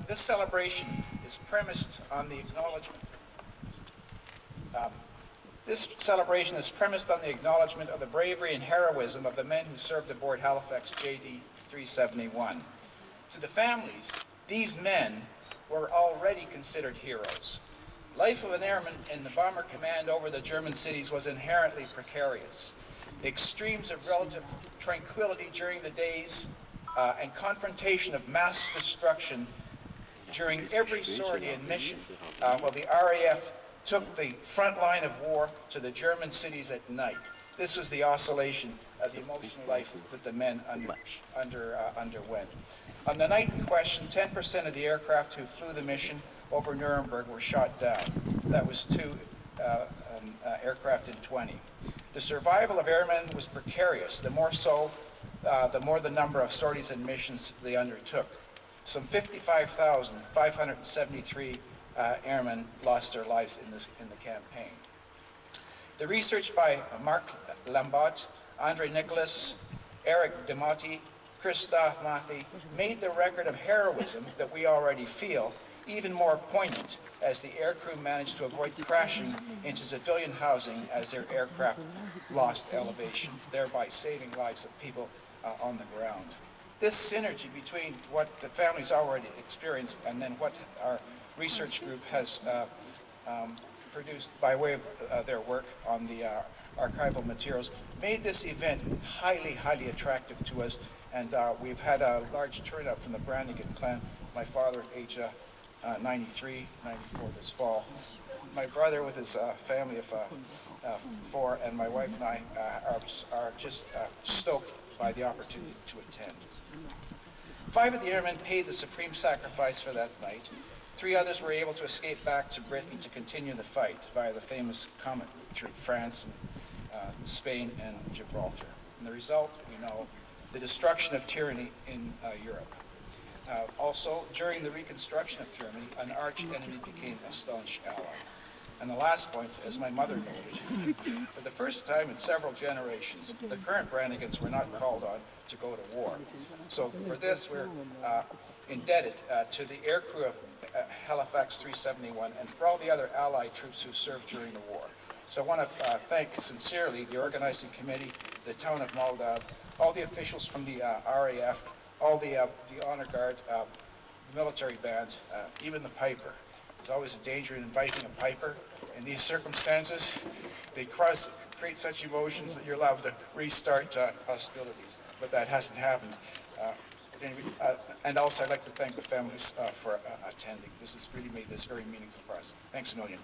This celebration is premised on the acknowledgement. This celebration is premised on the acknowledgement of the bravery and heroism of the men who served aboard Halifax JD 371. To the families, these men were already considered heroes. Life of an airman in the bomber command over the German cities was inherently precarious. The extremes of relative tranquility during the days and confrontation of mass destruction during every sortie and mission, while the RAF took the front line of war to the German cities at night. This was the oscillation of the emotional life that the men underwent. On the night in question, 10% of the aircraft who flew the mission over Nuremberg were shot down. That was 2 aircraft in 20. The survival of airmen was precarious, the more so, the more the number of sorties and missions they undertook. Some 55,573 airmen lost their lives in the campaign. The research by Marc Lambotte, Andre Nicholas, Eric Demotti, Christophe Mathy made the record of heroism that we already feel even more poignant as the aircrew managed to avoid crashing into civilian housing as their aircraft lost elevation, thereby saving lives of people on the ground. This synergy between what the families already experienced and then what our research group has produced by way of their work on the archival materials made this event highly, highly attractive to us, and we've had a large turnout from the Brannigan clan. My father, age 93, 94 this fall. My brother with his family of 4, and my wife and I are just stoked by the opportunity to attend. 5 of the airmen paid the supreme sacrifice for that night. 3 others were able to escape back to Britain to continue the fight via the famous comet through France and Spain and Gibraltar. And the result, we know, the destruction of tyranny in Europe. Also, during the reconstruction of Germany, an arch enemy became a staunch ally. And the last point, as my mother noted, for the first time in several generations, the current Brannigans were not called on to go to war. So for this, we're indebted to the aircrew of Halifax 371 and for all the other Allied troops who served during the war. So I want to thank sincerely the organizing committee, the town of Modave, all the officials from the RAF, all the honor guard, the military band, even the piper. There's always a danger in inviting a piper. In these circumstances, they create such emotions that you're allowed to restart hostilities, but that hasn't happened. And also, I'd like to thank the families for attending. This has really made this very meaningful for us. Thanks a million.